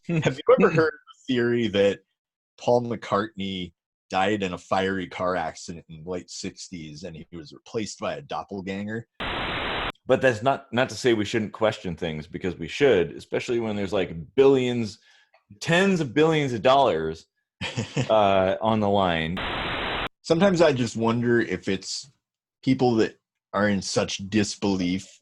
Have you ever heard the theory that Paul McCartney died in a fiery car accident in the late 60s and he was replaced by a doppelganger? But that's not to say we shouldn't question things, because we should, especially when there's like billions, tens of billions of dollars on the line. Sometimes I just wonder if it's people that are in such disbelief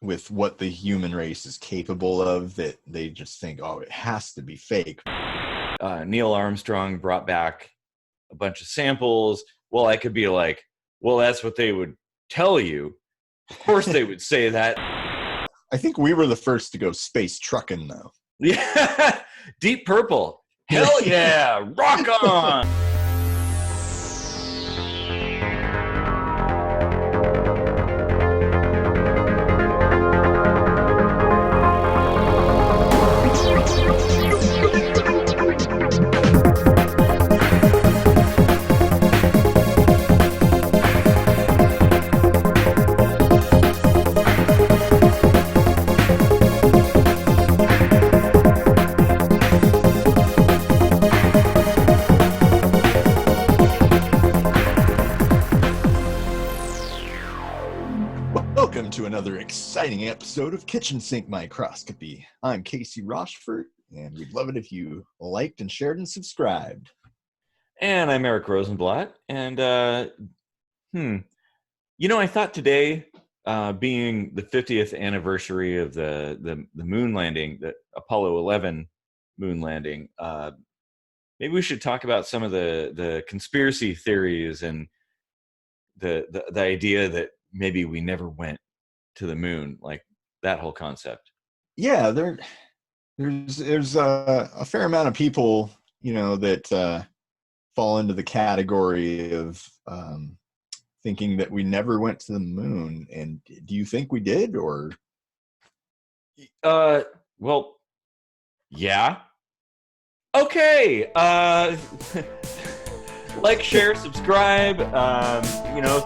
with what the human race is capable of that they just think, oh, it has to be fake. Neil Armstrong brought back a bunch of samples. Well, I could be like, well, that's what they would tell you. Of course they would say that. I think we were the first to go space trucking, though. Yeah, Deep Purple. Hell yeah, rock on. Welcome to another exciting episode of Kitchen Sink Microscopy. I'm Casey Rochford, and we'd love it if you liked and shared and subscribed. And I'm Eric Rosenblatt. And, I thought today, being the 50th anniversary of the moon landing, the Apollo 11 moon landing, maybe we should talk about some of the conspiracy theories and the idea that maybe we never went to the moon, like that whole concept. Yeah, there's a fair amount of people, that fall into the category of thinking that we never went to the moon. And do you think we did, or? Well, yeah. Okay. Like, share, subscribe.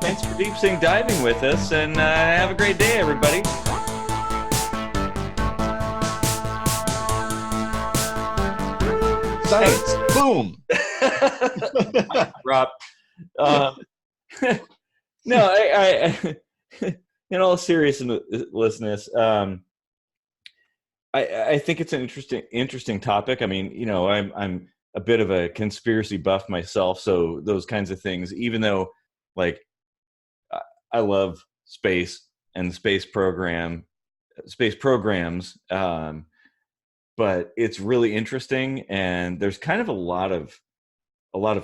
Thanks for deep sea diving with us, and have a great day, everybody. Science. Boom. Rob. No, I in all seriousness, I think it's an interesting topic. I mean, I'm a bit of a conspiracy buff myself, so those kinds of things, even though, like, I love space and space programs, but it's really interesting, and there's kind of a lot of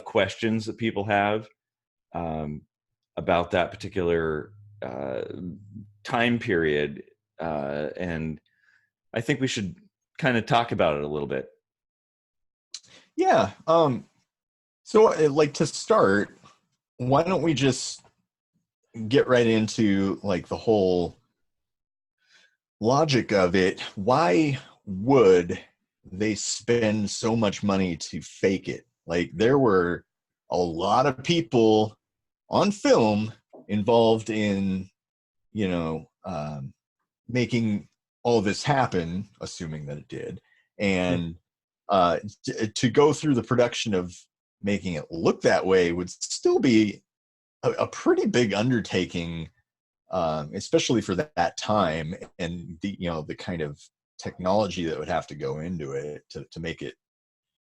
questions that people have about that particular time period, and I think we should kind of talk about it a little bit. Yeah. So, like, to start, why don't we just get right into, like, the whole logic of it? Why would they spend so much money to fake it? Like, there were a lot of people on film involved in, making all this happen, assuming that it did. And to go through the production of making it look that way would still be a pretty big undertaking, especially for that time, and the kind of technology that would have to go into it to make it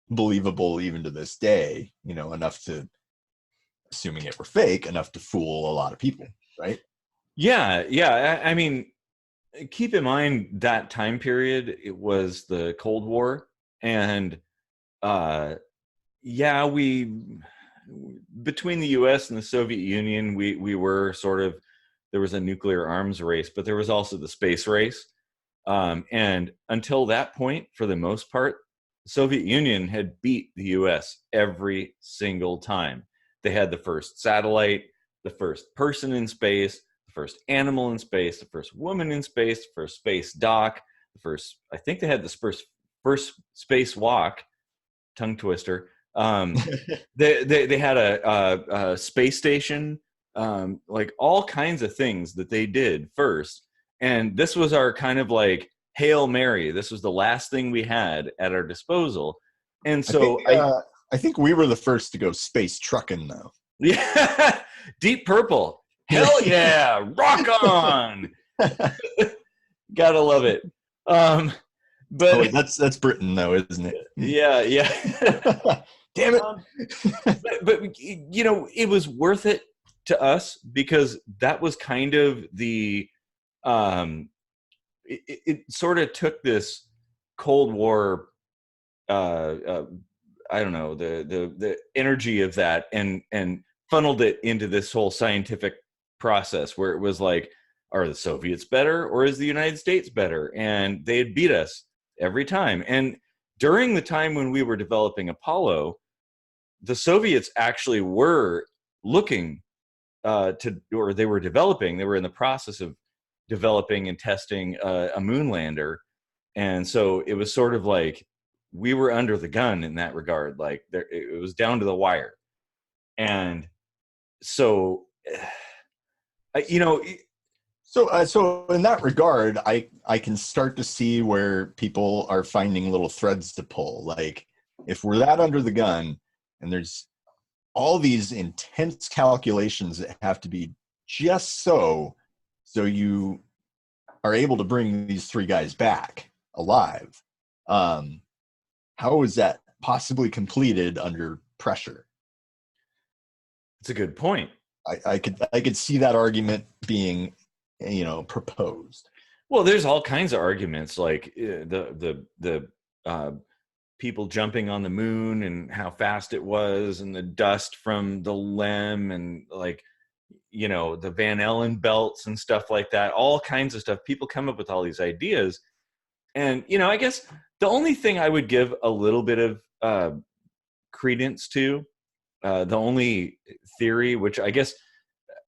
believable even to this day, enough to, assuming it were fake, enough to fool a lot of people, right? Yeah. I mean, keep in mind that time period, it was the Cold War, and we, between the US and the Soviet Union, we were sort of, there was a nuclear arms race, but there was also the space race. And until that point, for the most part, the Soviet Union had beat the US every single time. They had the first satellite, the first person in space, the first animal in space, the first woman in space, the first space dock, I think they had the first spacewalk, tongue twister. They had a space station, like all kinds of things that they did first. And this was our kind of like, Hail Mary. This was the last thing we had at our disposal. And I so think, I think we were the first to go space trucking, though. yeah, Deep Purple. Hell yeah, rock on. Gotta love it. But oh, wait, that's Britain, though, isn't it? yeah. Damn it. But you know, it was worth it to us because that was kind of the it sort of took this Cold War I don't know, the energy of that and funneled it into this whole scientific process where it was like, are the Soviets better or is the United States better? And they had beat us every time. And during the time when we were developing Apollo, the Soviets actually were looking or they were in the process of developing and testing a moon lander. And so it was sort of like we were under the gun in that regard. Like it was down to the wire. And so, you know, so in that regard, I can start to see where people are finding little threads to pull. Like if we're that under the gun and there's all these intense calculations that have to be just so you are able to bring these three guys back alive. How is that possibly completed under pressure? it's a good point. I could see that argument being, proposed. Well, there's all kinds of arguments, like the people jumping on the moon and how fast it was, and the dust from the LEM, and like, you know, the Van Allen belts and stuff like that. All kinds of stuff. People come up with all these ideas, and you know, I guess the only thing I would give a little bit of credence to, the only theory, which I guess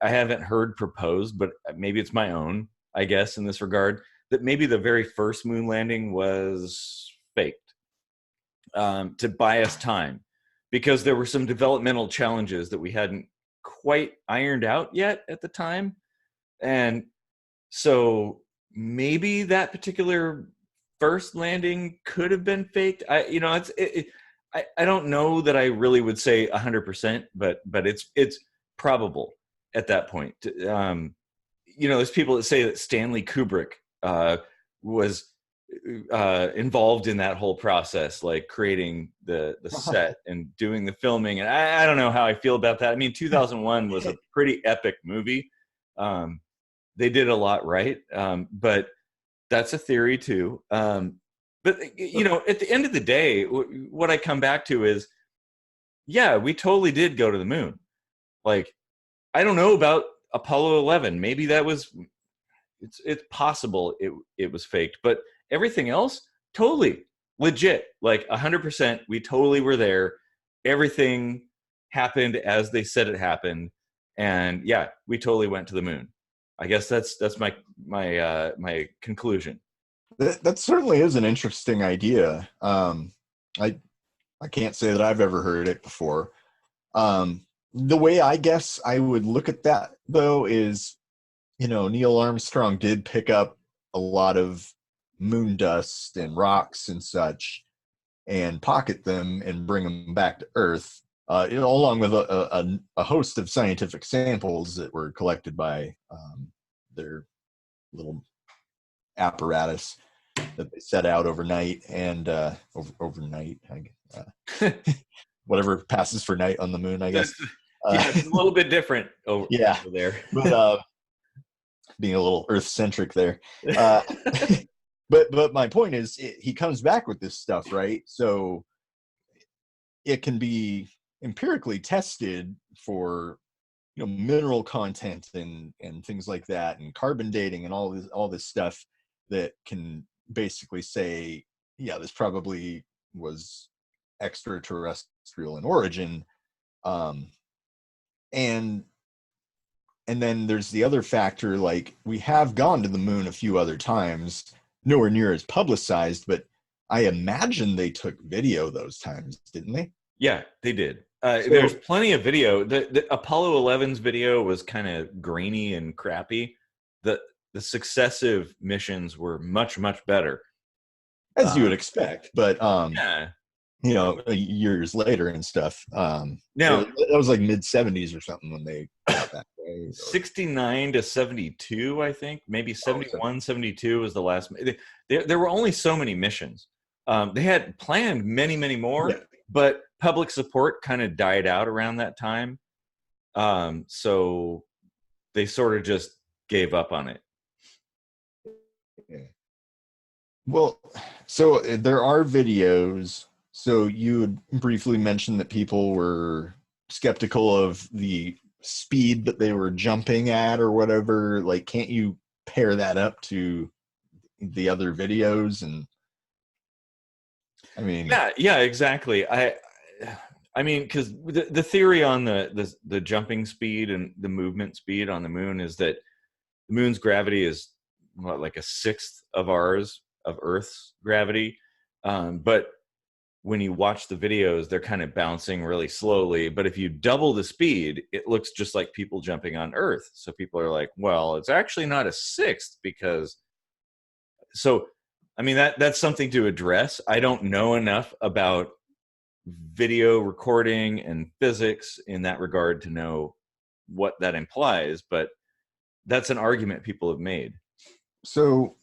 I haven't heard proposed, but maybe it's my own, I guess, in this regard, that maybe the very first moon landing was faked to buy us time, because there were some developmental challenges that we hadn't quite ironed out yet at the time. And so maybe that particular first landing could have been faked. I don't know that I really would say 100%, but it's probable at that point. You know, there's people that say that Stanley Kubrick was involved in that whole process, like creating the set and doing the filming. And I don't know how I feel about that. I mean, 2001 was a pretty epic movie. They did a lot right, but that's a theory too. But you know, at the end of the day, what I come back to is, yeah, we totally did go to the moon. Like, I don't know about Apollo 11. Maybe that was, it's possible it was faked, but everything else, totally legit. Like 100%, we totally were there. Everything happened as they said it happened, and yeah, we totally went to the moon. I guess that's my conclusion. That certainly is an interesting idea. I can't say that I've ever heard it before. The way I guess I would look at that, though, is, you know, Neil Armstrong did pick up a lot of moon dust and rocks and such and pocket them and bring them back to Earth, along with a host of scientific samples that were collected by their little apparatus that they set out overnight and overnight, whatever passes for night on the moon, I guess. Yeah, it's a little bit different over there. But being a little Earth-centric there. But my point is, he comes back with this stuff, right? So it can be empirically tested for, you know, mineral content and things like that, and carbon dating and all this stuff that can basically say, yeah, this probably was extraterrestrial in origin. And then there's the other factor, like, we have gone to the moon a few other times, nowhere near as publicized, but I imagine they took video those times, didn't they? Yeah, they did. There's plenty of video. The Apollo 11's video was kind of grainy and crappy. the successive missions were much, much better. As you would expect, but Yeah. years later and stuff. Now, That was like mid 70s or something when they got that way. 69 to 72, I think, maybe 71, 72 was the last. There were only so many missions. They had planned many, many more, but public support kind of died out around that time. So they sort of just gave up on it. Yeah. Well, so there are videos. So you had briefly mentioned that people were skeptical of the speed that they were jumping at or whatever. Like, can't you pair that up to the other videos? And I mean, yeah, exactly. I mean, because the theory on the jumping speed and the movement speed on the moon is that the moon's gravity is what, like a sixth of ours, of Earth's gravity. But when you watch the videos, they're kind of bouncing really slowly. But if you double the speed, it looks just like people jumping on Earth. So people are like, well, it's actually not a sixth because. So, I mean, that's something to address. I don't know enough about video recording and physics in that regard to know what that implies, but that's an argument people have made. so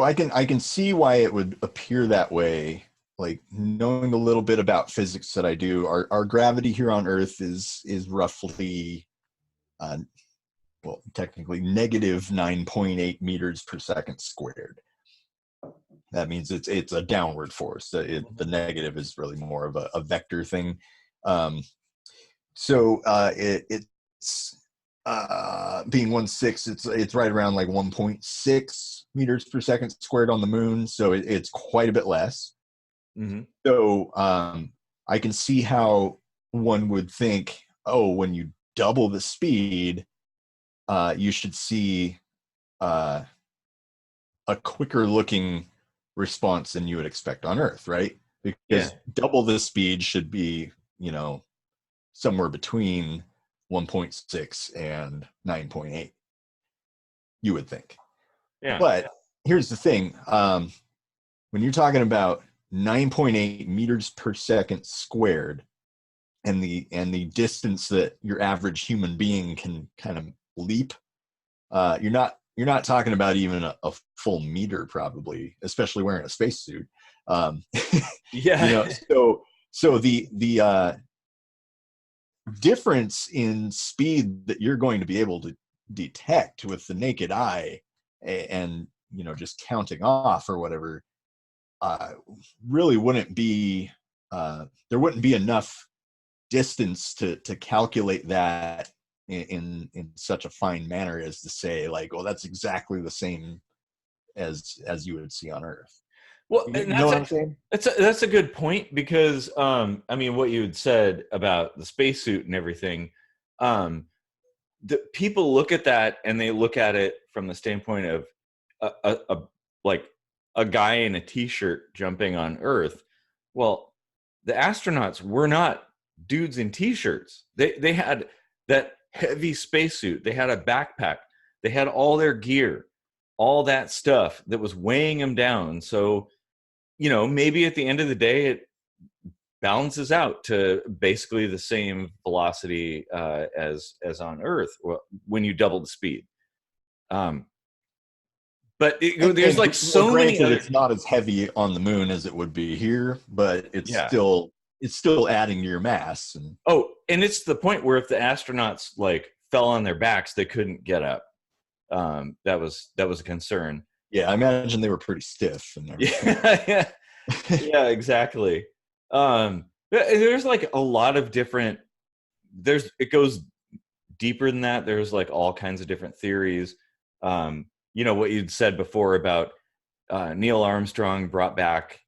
I can see why it would appear that way. Like, knowing a little bit about physics that I do, our gravity here on Earth is roughly well, technically negative 9.8 meters per second squared. That means it's a downward force. The negative is really more of a vector thing. So it's being 1/6, it's right around like 1.6 meters per second squared on the moon. So it's quite a bit less. Mm-hmm. So I can see how one would think, oh, when you double the speed, you should see a quicker looking response than you would expect on Earth, right? Because double the speed should be, somewhere between 1.6 and 9.8, you would think. Yeah. But here's the thing. When you're talking about 9.8 meters per second squared and the distance that your average human being can kind of leap, you're not talking about even a full meter, probably, especially wearing a spacesuit. Yeah. So the difference in speed that you're going to be able to detect with the naked eye, and just counting off or whatever, really wouldn't be there wouldn't be enough distance to calculate that in such a fine manner as to say, like, well, that's exactly the same as you would see on Earth. Well, You and know what I'm saying? that's a good point, because I mean, what you had said about the spacesuit and everything, the people look at that and they look at it from the standpoint of like a guy in a t-shirt jumping on Earth. Well, the astronauts were not dudes in t-shirts. They had that heavy spacesuit. They had a backpack. They had all their gear, all that stuff that was weighing them down. So, maybe at the end of the day, it balances out to basically the same velocity as on Earth when you double the speed. But there's like so many other. It's not as heavy on the moon as it would be here, but it's still adding to your mass. And it's the point where if the astronauts like fell on their backs, they couldn't get up. That was a concern. Yeah, I imagine they were pretty stiff and everything. Yeah, exactly. There's like a lot of different. It goes deeper than that. There's like all kinds of different theories. What you'd said before about Neil Armstrong brought back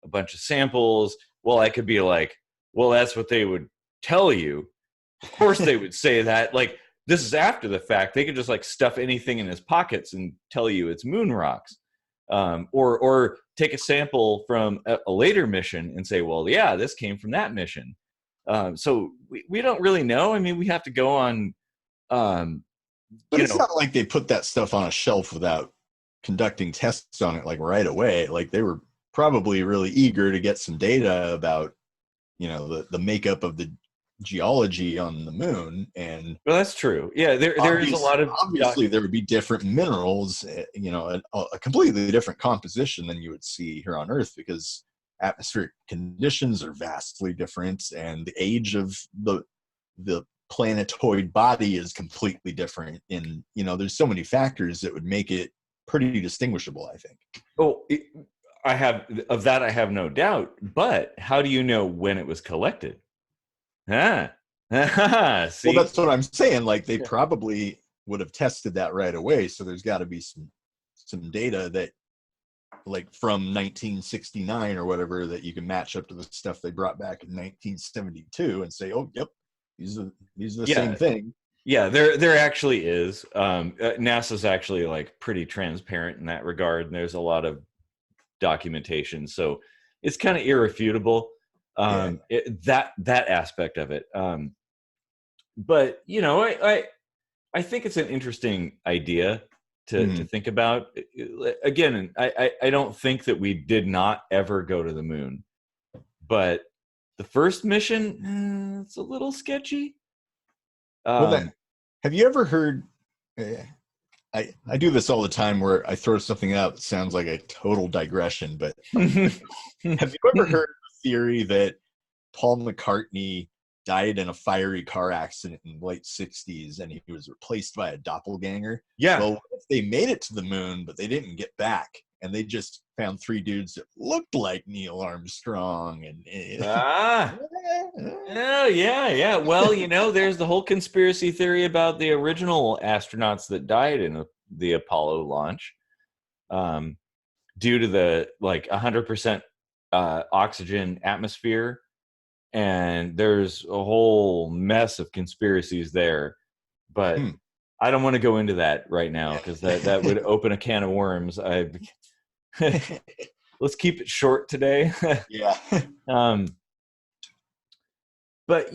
a bunch of samples. Well, I could be like, well, that's what they would tell you. Of course they would say that. Like, this is after the fact. They could just like stuff anything in his pockets and tell you it's moon rocks. Or take a sample from a later mission and say, well, yeah, this came from that mission. So we don't really know. I mean, we have to go on But it's not like they put that stuff on a shelf without conducting tests on it like right away. Like they were probably really eager to get some data about, the makeup of the geology on the moon. And well, that's true. Yeah, there is a lot of obviously there would be different minerals, a completely different composition than you would see here on Earth, because atmospheric conditions are vastly different, and the age of the planetoid body is completely different. And there's so many factors that would make it pretty distinguishable, I think. Oh, I have no doubt. But how do you know when it was collected? Ah, Well, see, that's what I'm saying. Like they probably would have tested that right away. So there's got to be some data that, like from 1969 or whatever, that you can match up to the stuff they brought back in 1972 and say, oh, yep, these are the same thing. Yeah, there actually is. NASA's actually like pretty transparent in that regard, and there's a lot of documentation, so it's kind of irrefutable. That aspect of it. But I think it's an interesting idea to think about. Again, I don't think that we did not ever go to the moon, but the first mission, it's a little sketchy. Have you ever heard? I do this all the time where I throw something out that sounds like a total digression, but have you ever heard the theory that Paul McCartney died in a fiery car accident in the late 60s and he was replaced by a doppelganger? Yeah. Well, what if they made it to the moon, but they didn't get back, and they just found three dudes that looked like Neil Armstrong? Oh, yeah. Well, there's the whole conspiracy theory about the original astronauts that died in the Apollo launch, due to the 100% oxygen atmosphere. And there's a whole mess of conspiracies there, but I don't want to go into that right now because that would open a can of worms. Let's keep it short today. Yeah. But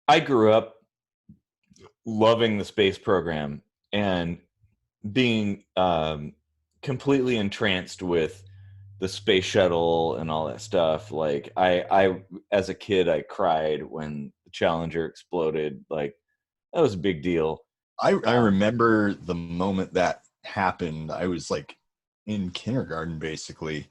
I grew up loving the space program and being completely entranced with the space shuttle and all that stuff. Like I as a kid, I cried when the Challenger exploded. Like that was a big deal. I remember the moment that happened. I was like in kindergarten basically.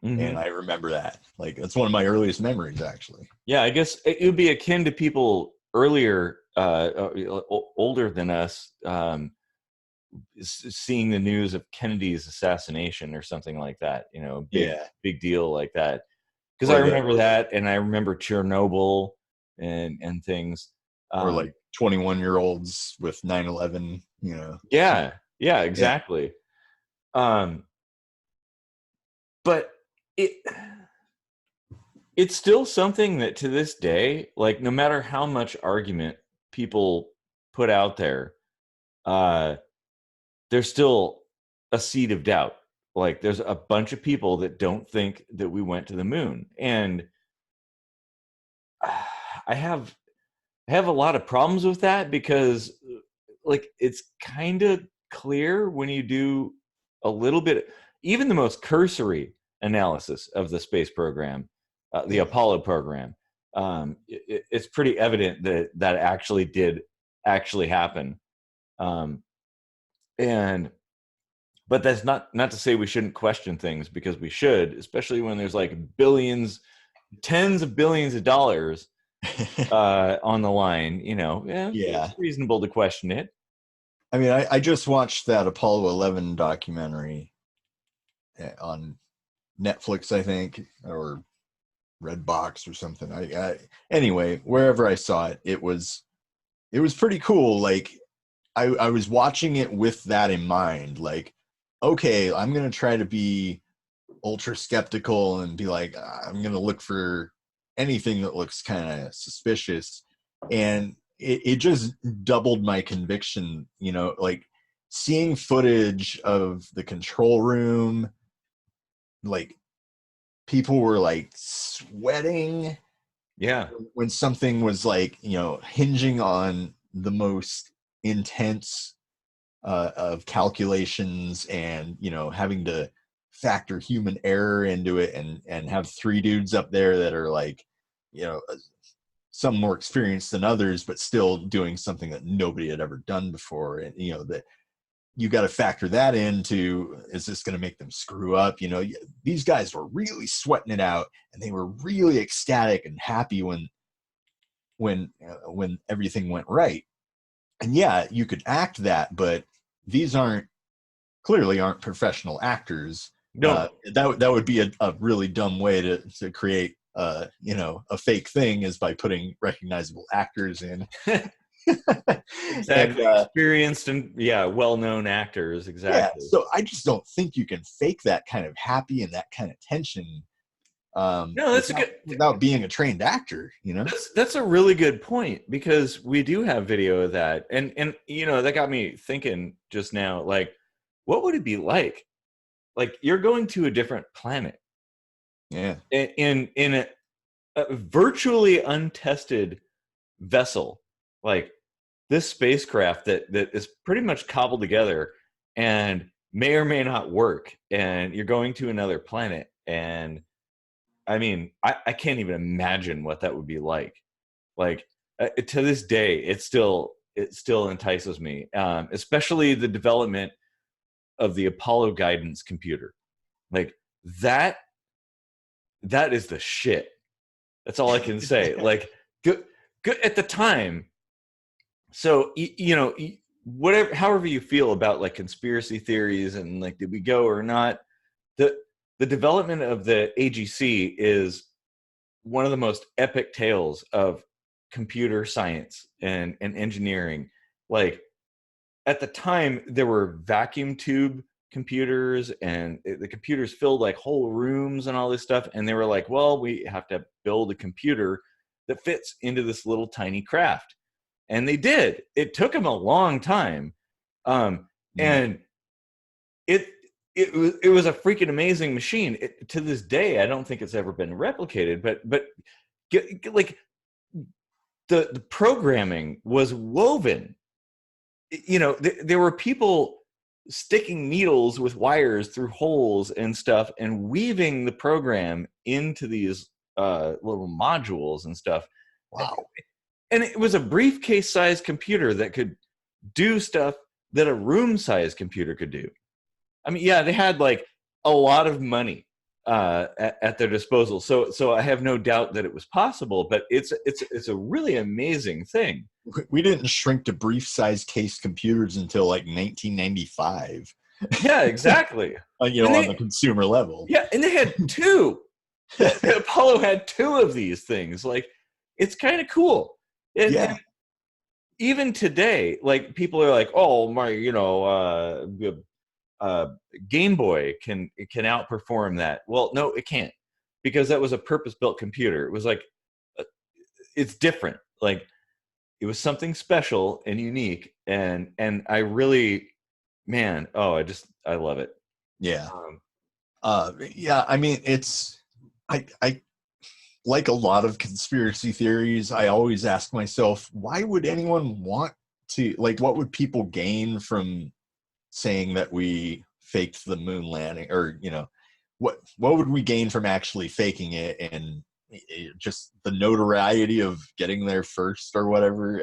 And I remember that. Like that's one of my earliest memories, actually. Yeah, I guess it would be akin to people earlier, older than us, seeing the news of Kennedy's assassination or something like that. Big deal like that. Because I remember that, and I remember Chernobyl and things. Or like 21-year-olds with 9/11. Yeah, exactly. Yeah. But it's still something that to this day, like no matter how much argument people put out there, there's still a seed of doubt. Like there's a bunch of people that don't think that we went to the moon. And I have a lot of problems with that because like it's kind of clear when you do a little bit, even the most cursory analysis of the space program, the Apollo program, it's pretty evident that actually did happen. But that's not to say we shouldn't question things, because we should, especially when there's like billions, tens of billions of dollars on the line. It's reasonable to question it. I mean, I just watched that Apollo 11 documentary on Netflix, I think, or Redbox or something. Anyway, wherever I saw it, it was pretty cool. Like I was watching it with that in mind. Like, okay, I'm gonna try to be ultra skeptical and be like, I'm gonna look for anything that looks kind of suspicious, and it just doubled my conviction. Like seeing footage of the control room, like people were like sweating Yeah. When something was like, hinging on the most intense of calculations, and having to factor human error into it, and have three dudes up there that are like, some more experienced than others, but still doing something that nobody had ever done before. And that you got to factor that into, is this going to make them screw up? These guys were really sweating it out, and they were really ecstatic and happy when everything went right. And yeah, you could act that, but these clearly aren't professional actors. No. That would be a really dumb way to create a fake thing, is by putting recognizable actors in. Exactly. And, experienced and well-known actors. yeah, Exactly. so I just don't think you can fake that kind of happy and that kind of tension, No, that's a good. without being a trained actor. That's a really good point, because we do have video of that, and that got me thinking just now. Like, what would it be like? Like, you're going to a different planet, Yeah. in a virtually untested vessel, like this spacecraft that is pretty much cobbled together and may or may not work, and you're going to another planet. And I mean, I can't even imagine what that would be like. Like, to this day, it still entices me, especially the development of the Apollo guidance computer. Like, that is the shit. That's all I can say. Like, good at the time. So whatever, however you feel about like conspiracy theories and like, did we go or not, the development of the AGC is one of the most epic tales of computer science and engineering. Like, at the time, there were vacuum tube computers, and the computers filled like whole rooms and all this stuff. And they were like, well, we have to build a computer that fits into this little tiny craft. And they did. It took them a long time. And it was a freaking amazing machine. To this day, I don't think it's ever been replicated, but like, the programming was woven. There were people sticking needles with wires through holes and stuff, and weaving the program into these little modules and stuff. Wow. And it was a briefcase-sized computer that could do stuff that a room-sized computer could do. I mean, yeah, they had like a lot of money at their disposal, so I have no doubt that it was possible. But it's a really amazing thing. We didn't shrink to brief-sized case computers until like 1995. Yeah, exactly. On the consumer level. Yeah, and they had two. Apollo had two of these things. Like, it's kind of cool. And even today, like, people are like, "Oh, my, Game Boy can outperform that." Well, no, it can't, because that was a purpose-built computer. It was like, it's different. Like, it was something special and unique, and I really, man, I love it. Yeah. I mean, I like a lot of conspiracy theories. I always ask myself, why would anyone want to, like, what would people gain from saying that we faked the moon landing? Or what would we gain from actually faking it? And just the notoriety of getting there first or whatever.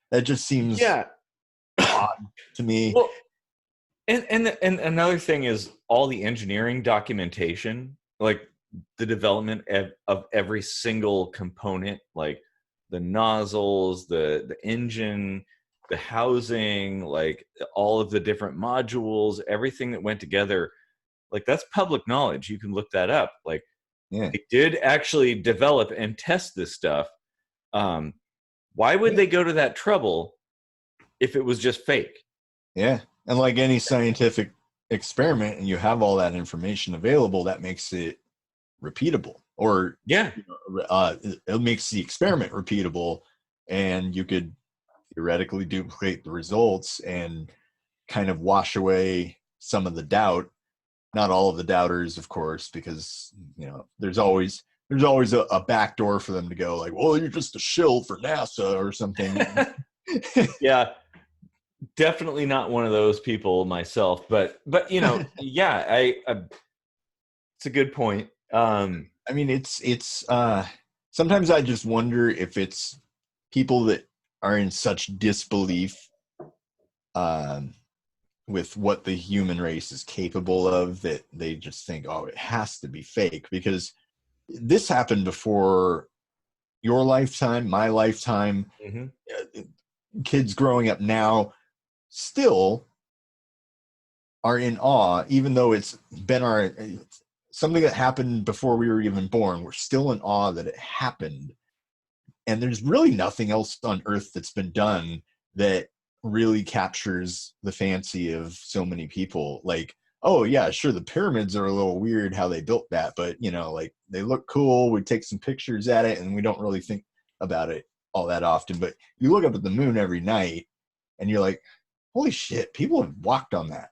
That just seems odd to me. Well, and another thing is all the engineering documentation, like the development of every single component, like the nozzles, the engine, the housing, like all of the different modules, everything that went together. Like, that's public knowledge. You can look that up. Like, they did actually develop and test this stuff. Why would they go to that trouble if it was just fake? Yeah. And like any scientific experiment, and you have all that information available, that makes it repeatable. Or it makes the experiment repeatable, and you could theoretically duplicate the results and kind of wash away some of the doubt. Not all of the doubters, of course, because there's always there's always a back door for them to go like, well, you're just a shill for NASA or something. Yeah, definitely not one of those people myself, but yeah, it's a good point. I mean, it's sometimes I just wonder if it's people that are in such disbelief um, with what the human race is capable of that they just think, oh, it has to be fake, because this happened before your lifetime, my lifetime. Mm-hmm. Kids growing up now still are in awe, even though it's been something that happened before we were even born. We're still in awe that it happened. And there's really nothing else on earth that's been done that really captures the fancy of so many people. Like, oh yeah, sure, the pyramids are a little weird how they built that, but like they look cool. We take some pictures at it and we don't really think about it all that often. But you look up at the moon every night and you're like, holy shit, people have walked on that.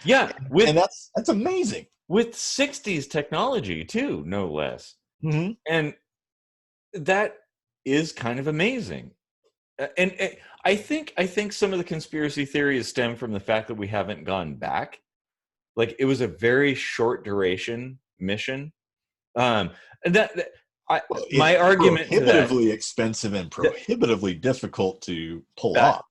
Yeah, and that's amazing. With 60s technology too, no less. Mm-hmm. And that is kind of amazing. And I think some of the conspiracy theories stem from the fact that we haven't gone back. Like, it was a very short duration mission. And my argument to that, prohibitively expensive and prohibitively difficult to pull off.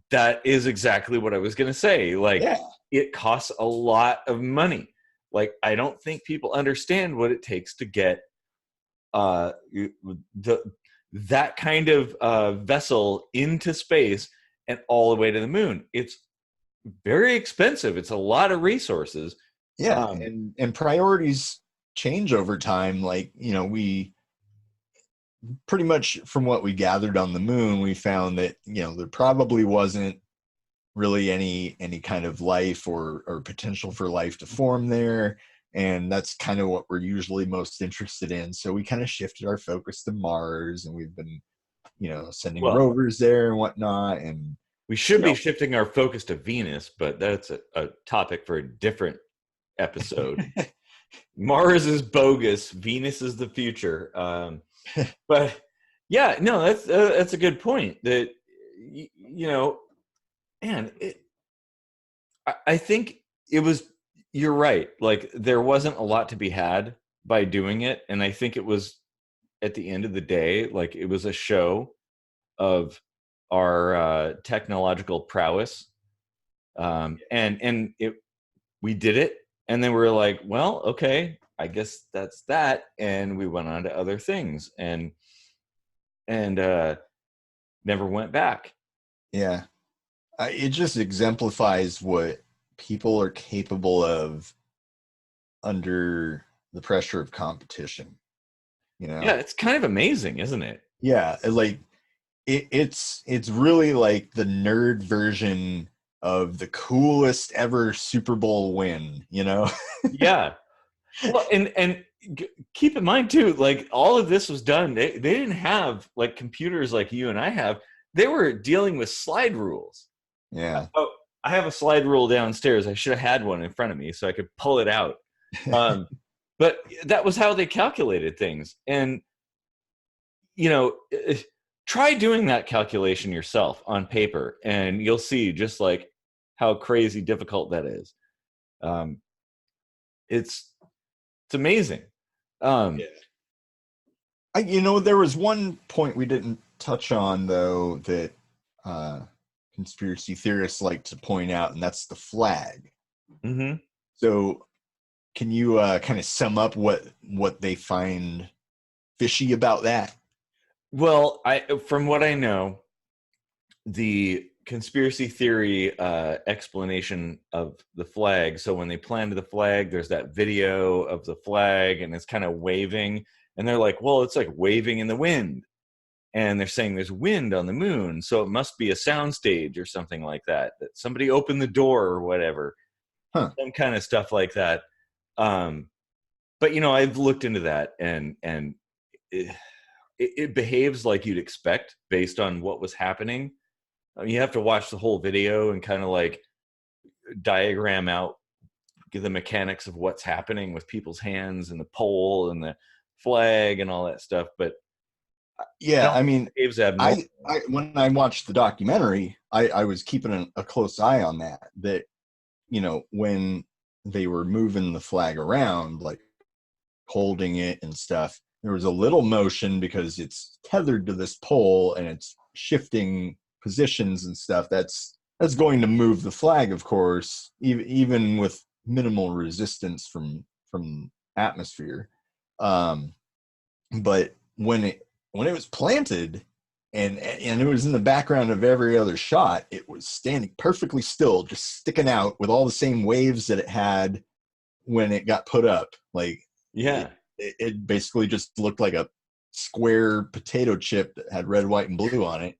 That is exactly what I was going to say. Like, it costs a lot of money. Like, I don't think people understand what it takes to get that kind of vessel into space and all the way to the moon. It's very expensive. It's a lot of resources. Yeah, and priorities change over time. Like, we pretty much, from what we gathered on the moon, we found that there probably wasn't really any kind of life or potential for life to form there, and that's kind of what we're usually most interested in. So we kind of shifted our focus to Mars, and we've been sending rovers there and whatnot. And we should be shifting our focus to Venus, but that's a topic for a different episode. Mars is bogus, Venus is the future. But yeah, no, that's a good point. That man, I think it was, you're right. Like, there wasn't a lot to be had by doing it. And I think it was, at the end of the day, like, it was a show of our technological prowess. And we did it. And then we were like, well, okay, I guess that's that. And we went on to other things and never went back. Yeah. It just exemplifies what people are capable of under the pressure of competition. Yeah, it's kind of amazing, isn't it? Yeah, like it's really like the nerd version of the coolest ever Super Bowl win. Yeah. Well, and keep in mind too, like, all of this was done. They didn't have like computers like you and I have. They were dealing with slide rules. Yeah. Oh, I have a slide rule downstairs. I should have had one in front of me so I could pull it out. But that was how they calculated things. And, try doing that calculation yourself on paper, and you'll see just like how crazy difficult that is. It's amazing. Yeah. There was one point we didn't touch on, though, that conspiracy theorists like to point out, and that's the flag. Mm-hmm. So can you kind of sum up what they find fishy about that? Well, from what I know, the conspiracy theory explanation of the flag. So when they planted the flag, there's that video of the flag and it's kind of waving. And they're like, well, it's like waving in the wind. And they're saying there's wind on the moon. So it must be a soundstage or something like that. That somebody opened the door or whatever. Huh. Some kind of stuff like that. But, I've looked into that and it behaves like you'd expect based on what was happening. You have to watch the whole video and kind of like diagram out the mechanics of what's happening with people's hands and the pole and the flag and all that stuff. But I Yeah, don't I think mean, the cave's abnormal. I when I watched the documentary, I was keeping a close eye on that. That, when they were moving the flag around, like holding it and stuff, there was a little motion because it's tethered to this pole and it's shifting positions and stuff. That's going to move the flag, of course, even with minimal resistance from atmosphere. Um, but when it was planted and it was in the background of every other shot, it was standing perfectly still, just sticking out with all the same waves that it had when it got put up. Like, Yeah. it basically just looked like a square potato chip that had red, white, and blue on it,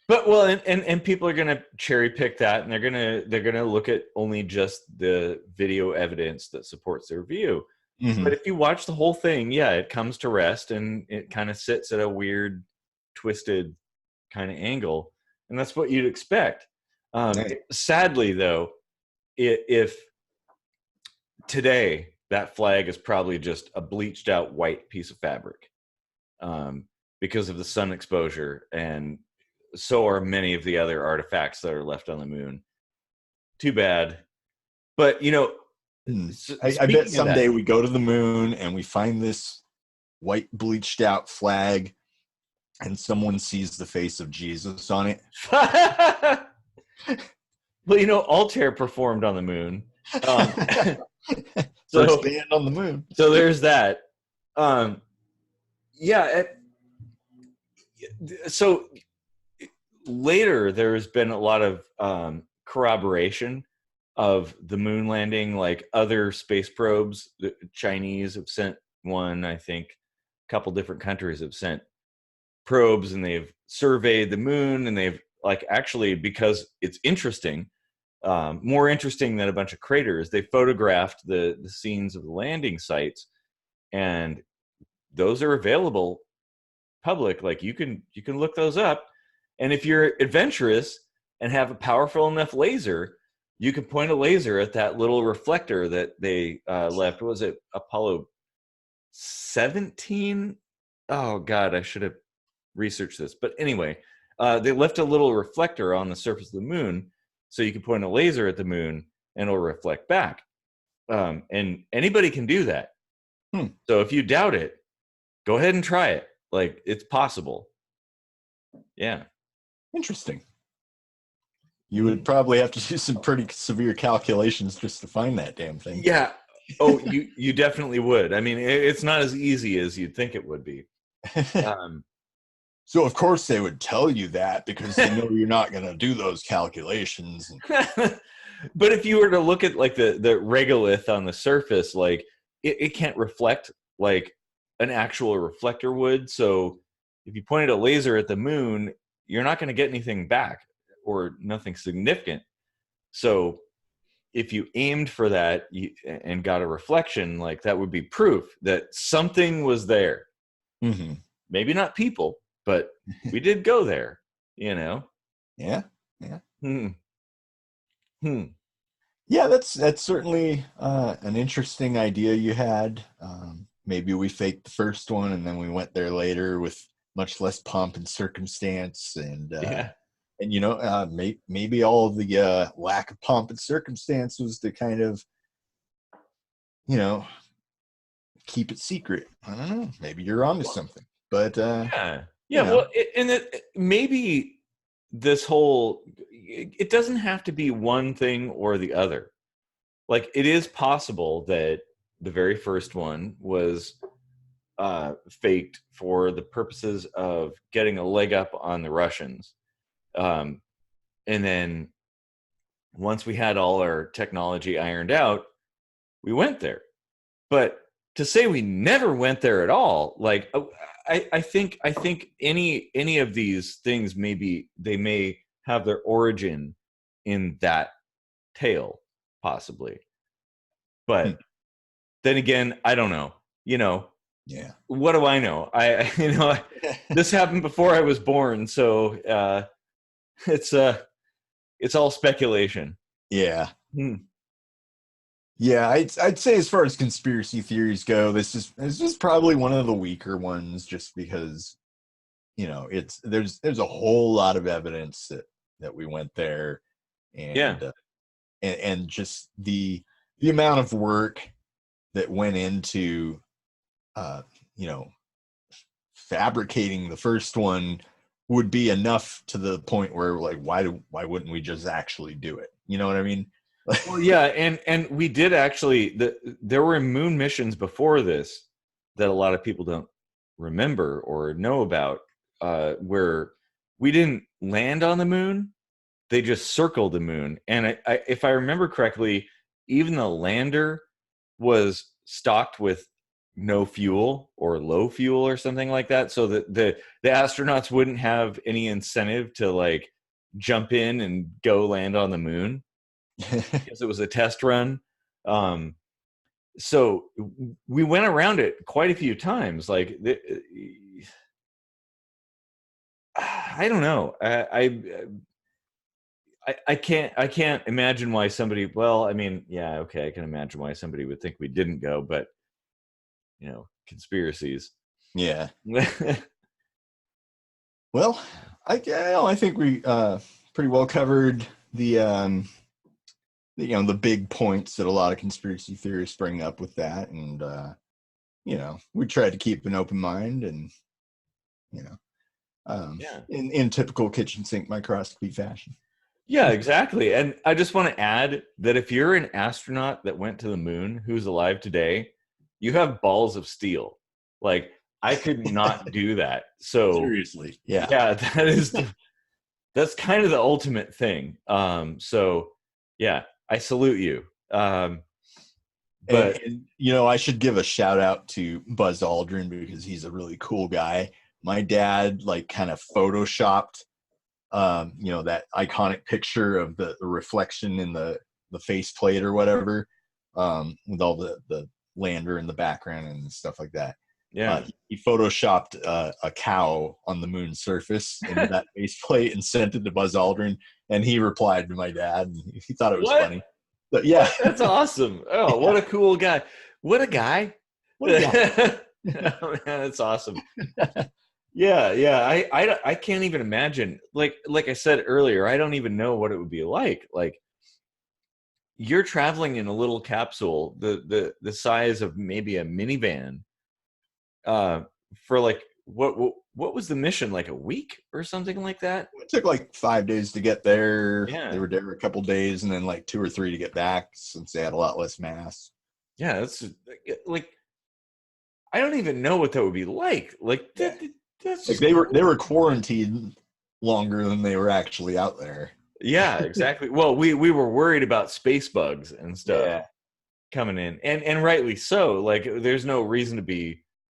But well, and people are gonna cherry pick that, and they're gonna look at only just the video evidence that supports their view. Mm-hmm. But if you watch the whole thing, yeah, it comes to rest and it kind of sits at a weird, twisted kind of angle, and that's what you'd expect. Right. Sadly, though, if today that flag is probably just a bleached out white piece of fabric, because of the sun exposure, and so are many of the other artifacts that are left on the moon. Too bad. But I bet speaking of that, someday we go to the moon and we find this white bleached out flag and someone sees the face of Jesus on it. well, Altair performed on the moon. First So band on the moon. so there's that. Yeah. So later, there has been a lot of corroboration of the moon landing. Like other space probes, the Chinese have sent one, I think. A couple different countries have sent probes, and they've surveyed the moon, and they've actually, because it's interesting, more interesting than a bunch of craters, they photographed the scenes of the landing sites, and those are available public. Like you can look those up, and if you're adventurous and have a powerful enough laser, you can point a laser at that little reflector that they left. What was it, Apollo 17? Oh God, I should have researched this. But anyway, they left a little reflector on the surface of the moon, so you can point a laser at the moon and it'll reflect back. And anybody can do that. So if you doubt it, go ahead and try it. Like, it's possible. Yeah. Interesting. You would probably have to do some pretty severe calculations just to find that damn thing. Yeah. Oh, you definitely would. I mean, it's not as easy as you'd think it would be. So of course they would tell you that because they know you're not going to do those calculations. But if you were to look at like the regolith on the surface, like it can't reflect like an actual reflector would. So if you pointed a laser at the moon, you're not going to get anything back, or nothing significant. So if you aimed for that and got a reflection, like that would be proof that something was there. Mm-hmm. Maybe not people, but we did go there, Yeah. Yeah, that's certainly an interesting idea you had. Maybe we faked the first one and then we went there later with much less pomp and circumstance, and maybe all of the lack of pomp and circumstance was to kind of keep it secret. I don't know. Maybe you're onto something, but yeah. Well, maybe this whole, it doesn't have to be one thing or the other. Like, it is possible that the very first one was faked for the purposes of getting a leg up on the Russians. And then once we had all our technology ironed out, we went there. But to say we never went there at all, like, I think any of these things, maybe they may have their origin in that tale, possibly. But then again, I don't know. Yeah. What do I know? This happened before I was born, so it's all speculation. Yeah. Yeah, I'd say as far as conspiracy theories go, this is probably one of the weaker ones, just because it's there's a whole lot of evidence that we went there, Yeah. and and just the amount of work that went into uh, you know fabricating the first one would be enough to the point where, like, why wouldn't we just actually do it? You know what I mean? Well, yeah, and we did actually. There were moon missions before this that a lot of people don't remember or know about, where we didn't land on the moon. They just circled the moon, and if I remember correctly, even the lander was stocked with no fuel or low fuel or something like that, so that the astronauts wouldn't have any incentive to like jump in and go land on the moon because it was a test run. Um, so we went around it quite a few times. Like, I don't know. I can't imagine why somebody. Well, I mean, yeah, okay, I can imagine why somebody would think we didn't go, but conspiracies. Yeah. Well, I think we pretty well covered the big points that a lot of conspiracy theorists bring up with that, and we try to keep an open mind, and you know Yeah. in typical kitchen sink microscopy fashion. Yeah, exactly. And I just want to add that if you're an astronaut that went to the moon who's alive today, you have balls of steel. Like, I could not do that. So Seriously, yeah. yeah, that's kind of the ultimate thing. So yeah, I salute you. And, But I should give a shout out to Buzz Aldrin, because he's a really cool guy. My dad, like, kind of photoshopped that iconic picture of the reflection in the faceplate or whatever, with all the lander in the background and stuff like that. yeah. He photoshopped a cow on the moon's surface into that faceplate and sent it to Buzz Aldrin, and he replied to my dad, and he thought it was What? funny. But yeah, That's awesome. Oh, what a cool guy. What a guy. what a guy. Oh, man, that's awesome. Yeah, yeah. I can't even imagine. Like I said earlier, I don't even know what it would be like. Like, you're traveling in a little capsule, the size of maybe a minivan, uh, for like what was the mission? Like a week or something like that? It took like 5 days to get there. They Yeah. were there a couple days, and then like 2 or 3 to get back, since they had a lot less mass. Yeah, that's like, I don't even know what that would be like. Like, Yeah, that's like just they were cool. quarantined longer than they were actually out there. Yeah, exactly. Well, we were worried about space bugs and stuff Yeah. coming in, and rightly so. Like, there's no reason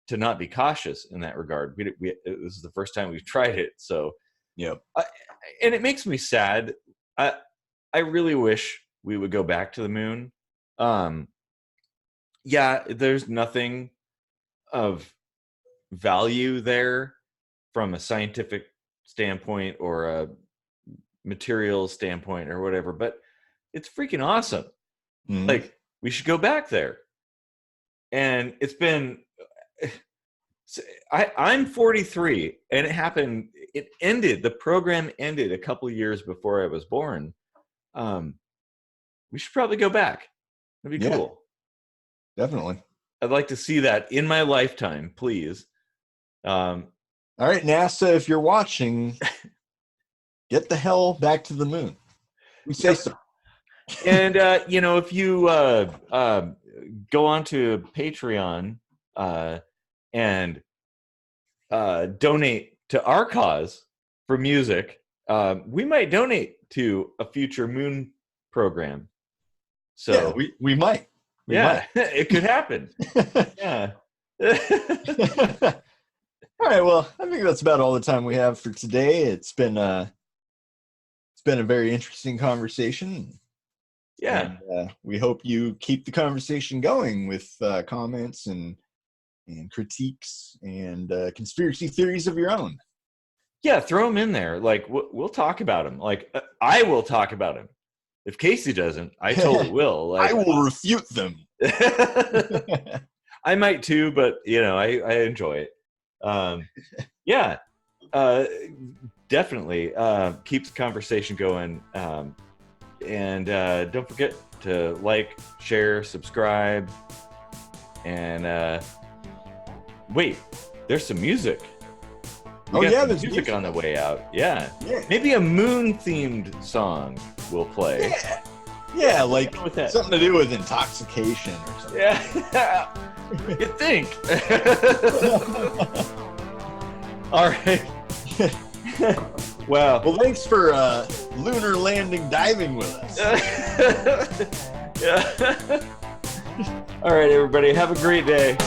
to not be cautious in that regard. This is the first time we've tried it, so Yep. and it makes me sad. I really wish we would go back to the moon. Um, yeah, there's nothing of value there from a scientific standpoint or a material standpoint or whatever, but it's freaking awesome. Mhm. Like, we should go back there. And it's been I'm 43, and the program ended a couple years before I was born. We should probably go back. That'd be Yeah, cool. definitely. I'd like to see that in my lifetime, please. Um, All right, NASA, if you're watching, get the hell back to the moon. We say yep. so. And if you go on to Patreon and donate to our cause for music, we might donate to a future moon program. So Yeah, we might. We yeah, might. it could happen. Yeah. All right, well, I think that's about all the time we have for today. It's been a very interesting conversation. Yeah. And we hope you keep the conversation going with comments and critiques and conspiracy theories of your own. Yeah, throw them in there. Like, we'll talk about them. Like, I will talk about them. If Casey doesn't, I totally will. Like, I will refute them. I might too, but I enjoy it. Yeah, definitely keeps the conversation going. And don't forget to like, share, subscribe, and wait, there's some music. There's music on the way out. Yeah. Maybe a moon-themed song will play. Yeah, like something to do with intoxication or something. Yeah. You think? All right. Wow. Well, thanks for lunar landing diving with us. Yeah. All right, everybody. Have a great day.